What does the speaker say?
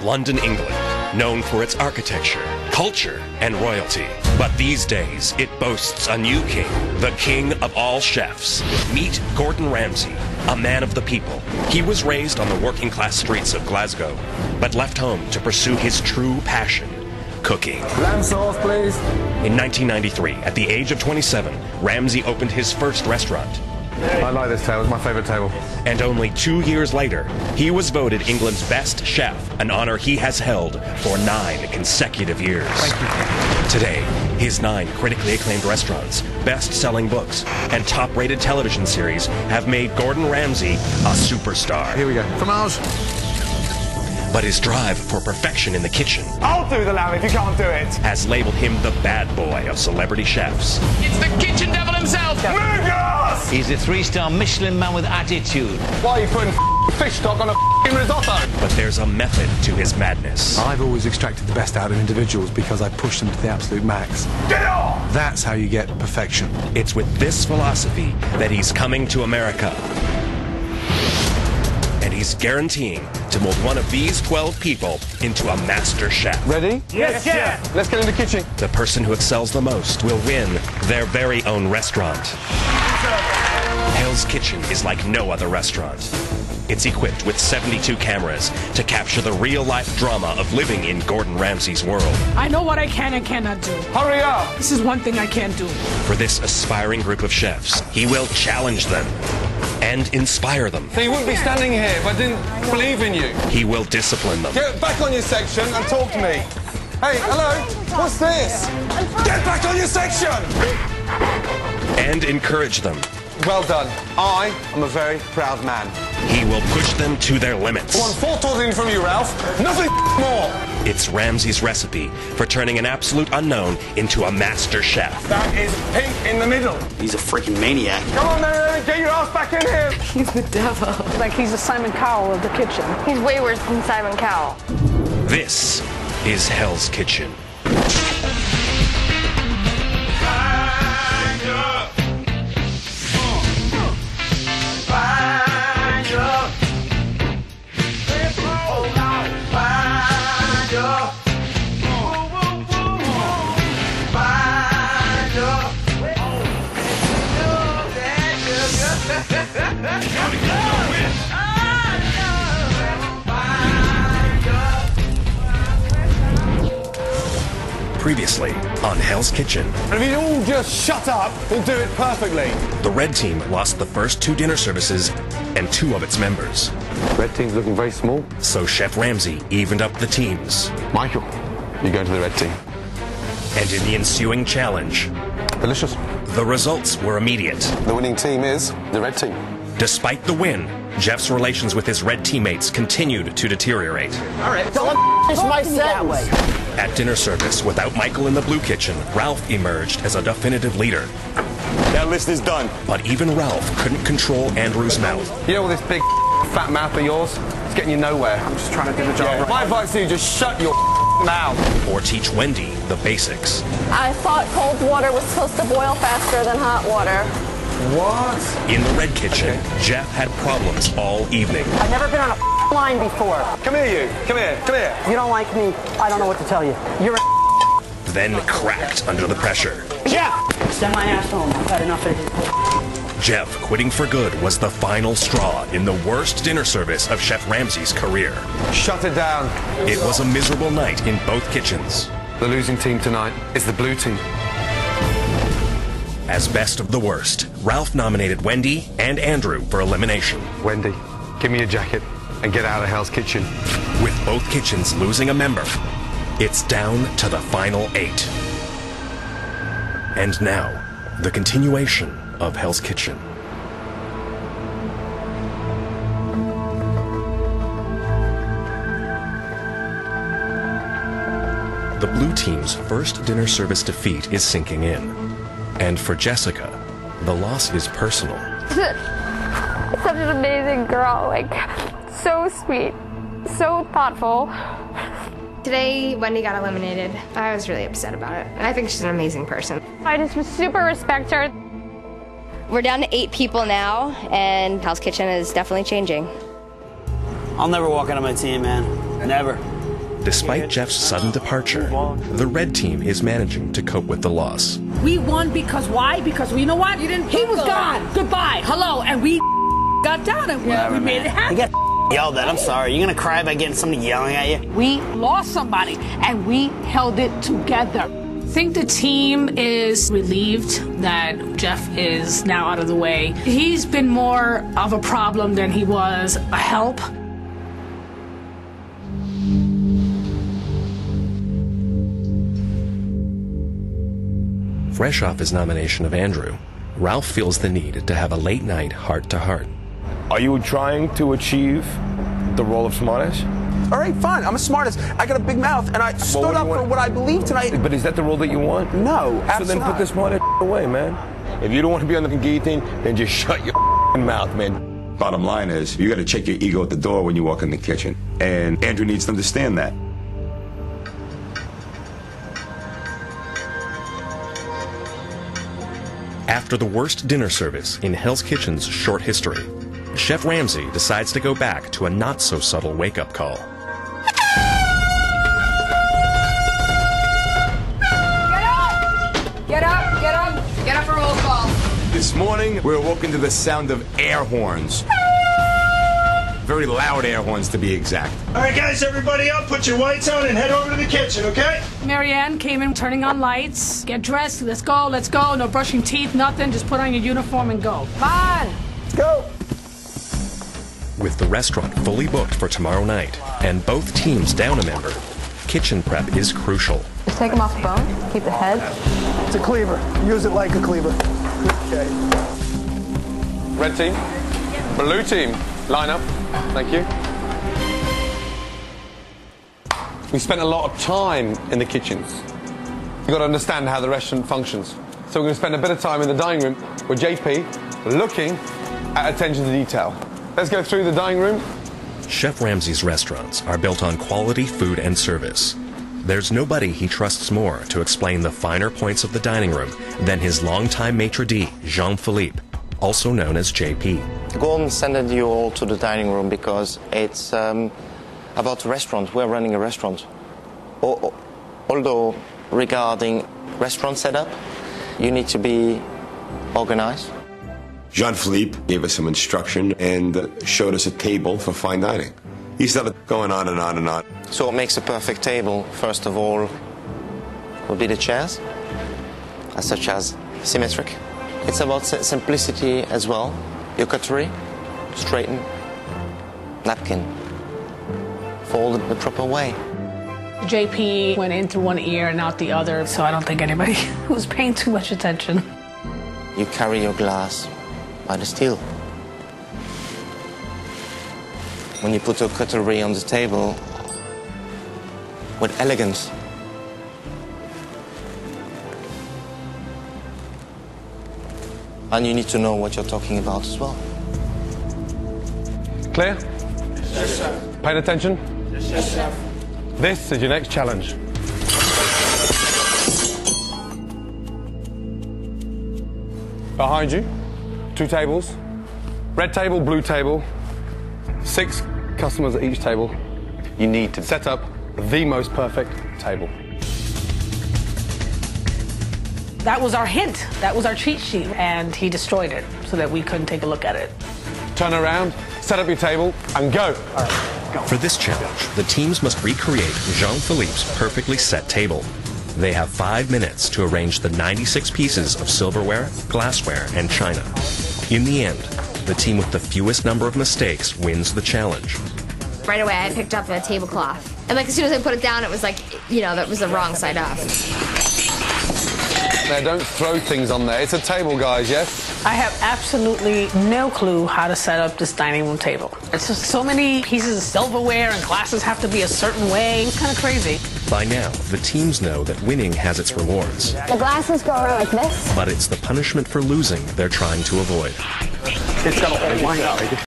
London, England, known for its architecture, culture, and royalty. But these days, it boasts a new king, the king of all chefs. Meet Gordon Ramsay, a man of the people. He was raised on the working-class streets of Glasgow, but left home to pursue his true passion, cooking. Lamb sauce, please. In 1993, at the age of 27, Ramsay opened his first restaurant. I like this table, it's my favourite table. And only 2 years later, he was voted England's best chef, an honor he has held for 9 consecutive years. Thank you. Today, his 9 critically acclaimed restaurants, best-selling books, and top-rated television series have made Gordon Ramsay a superstar. Here we go. Fromage. But his drive for perfection in the kitchen I'll do the lamb if you can't do it. has labeled him the bad boy of celebrity chefs. It's the kitchen devil himself! Mugos! He's a 3-star Michelin man with attitude. Why are you putting fish stock on a risotto? But there's a method to his madness. I've always extracted the best out of individuals because I push them to the absolute max. Get off! That's how you get perfection. It's with this philosophy that he's coming to America. And he's guaranteeing to mold one of these 12 people into a master chef. Ready? Yes, chef! Let's get in the kitchen. The person who excels the most will win their very own restaurant. Hell's Kitchen is like no other restaurant. It's equipped with 72 cameras to capture the real-life drama of living in Gordon Ramsay's world. I know what I can and cannot do. Hurry up! This is one thing I can't do. For this aspiring group of chefs, he will challenge them and inspire them. So you wouldn't be standing here if I didn't believe in you. He will discipline them. Get back on your section and talk to me. Hey, hello, what's this? Get back on your section! And encourage them. Well done. I am a very proud man. He will push them to their limits. I want 4 tortellini from you, Ralph. Nothing more. It's Ramsay's recipe for turning an absolute unknown into a master chef. That is pink in the middle. He's a freaking maniac. Come on, man, get your ass back in here. He's the devil. Like he's the Simon Cowell of the kitchen. He's way worse than Simon Cowell. This is Hell's Kitchen. Previously on Hell's Kitchen. And if you all just shut up, we'll do it perfectly. The red team lost the first 2 dinner services and 2 of its members. Red team's looking very small. So Chef Ramsay evened up the teams. Michael, you're going to the red team. And in the ensuing challenge, Delicious. the results were immediate. The winning team is the red team. Despite the win, Jeff's relations with his red teammates continued to deteriorate. All right, so let me finish my sentence. At dinner service, without Michael in the blue kitchen, Ralph emerged as a definitive leader. That list is done. But even Ralph couldn't control Andrew's mouth. You know, with this big fat mouth of yours, it's getting you nowhere. I'm just trying to do the job right. My advice to you, just shut your mouth. Or teach Wendy the basics. I thought cold water was supposed to boil faster than hot water. What? In the red kitchen, Jeff had problems all evening. I've never been on a line before. Come here, you. Come here, come here. If you don't like me, I don't know what to tell you. You're a Then cracked under the pressure. Jeff! Send my ass home. I've had enough of it. Jeff quitting for good was the final straw in the worst dinner service of Chef Ramsay's career. Shut it down. It was a miserable night in both kitchens. The losing team tonight is the blue team. As best of the worst, Ralph nominated Wendy and Andrew for elimination. Wendy, give me a jacket and get out of Hell's Kitchen. With both kitchens losing a member, it's down to the final 8. And now, the continuation of Hell's Kitchen. The blue team's first dinner service defeat is sinking in. And for Jessica, the loss is personal. Such an amazing girl, like, so sweet, so thoughtful. Today, Wendy got eliminated. I was really upset about it. And I think she's an amazing person. I just super respect her. We're down to 8 people now, and Hell's Kitchen is definitely changing. I'll never walk out of my team, man. Never. Despite Jeff's sudden departure, the red team is managing to cope with the loss. We won because why? Because you know what? He was gone. Goodbye. Hello. And we got down and we made it happen. You get yelled at. I'm sorry. You're going to cry by getting somebody yelling at you? We lost somebody and we held it together. I think the team is relieved that Jeff is now out of the way. He's been more of a problem than he was a help. Fresh off his nomination of Andrew, Ralph feels the need to have a late-night heart-to-heart. Are you trying to achieve the role of smartest? All right, fine. I'm a smartest. I got a big mouth, and I stood up for what I believe tonight. But is that the role that you want? No, absolutely. So then put the smartest away, man. If you don't want to be on the guillotine, then just shut your mouth, man. Bottom line is, you got to check your ego at the door when you walk in the kitchen. And Andrew needs to understand that. After the worst dinner service in Hell's Kitchen's short history, Chef Ramsay decides to go back to a not-so-subtle wake-up call. Get up! Get up! Get up for roll call. This morning, we awoke to the sound of air horns. Very loud air horns, to be exact. All right, guys, everybody up. Put your whites on and head over to the kitchen, okay? Marianne came in turning on lights. Get dressed. Let's go. Let's go. No brushing teeth, nothing. Just put on your uniform and go. Come on. Let's go. With the restaurant fully booked for tomorrow night and both teams down a member, kitchen prep is crucial. Just take them off the bone. Keep the head. It's a cleaver. Use it like a cleaver. Okay. Red team, blue team, line up. Thank you. We spent a lot of time in the kitchens. You've got to understand how the restaurant functions. So we're going to spend a bit of time in the dining room with JP looking at attention to detail. Let's go through the dining room. Chef Ramsay's restaurants are built on quality food and service. There's nobody he trusts more to explain the finer points of the dining room than his longtime maitre d', Jean-Philippe, also known as JP. Gordon sent you all to the dining room because it's about the restaurant. We're running a restaurant. Although regarding restaurant setup, you need to be organized. Jean-Philippe gave us some instruction and showed us a table for fine dining. He started going on and on and on. So what makes a perfect table, first of all, would be the chairs, such as symmetric. It's about simplicity as well. Your cutlery, straighten, napkin, fold the proper way. JP went in through one ear and out the other, so I don't think anybody was paying too much attention. You carry your glass by the steel. When you put your cutlery on the table with elegance. And you need to know what you're talking about as well. Clear? Yes, sir. Paying attention? Yes, sir. This is your next challenge. Behind you, 2 tables. Red table, blue table. 6 customers at each table. You need to set up the most perfect table. That was our hint. That was our cheat sheet. And he destroyed it so that we couldn't take a look at it. Turn around, set up your table, and go. All right, go. For this challenge, the teams must recreate Jean-Philippe's perfectly set table. They have 5 minutes to arrange the 96 pieces of silverware, glassware, and china. In the end, the team with the fewest number of mistakes wins the challenge. Right away, I picked up a tablecloth. And as soon as I put it down, it was that was the wrong side up. Now, don't throw things on there. It's a table, guys, yes? I have absolutely no clue how to set up this dining room table. It's just so many pieces of silverware and glasses have to be a certain way. It's kind of crazy. By now, the teams know that winning has its rewards. The glasses go around like this. But it's the punishment for losing they're trying to avoid. It's got a whole line out.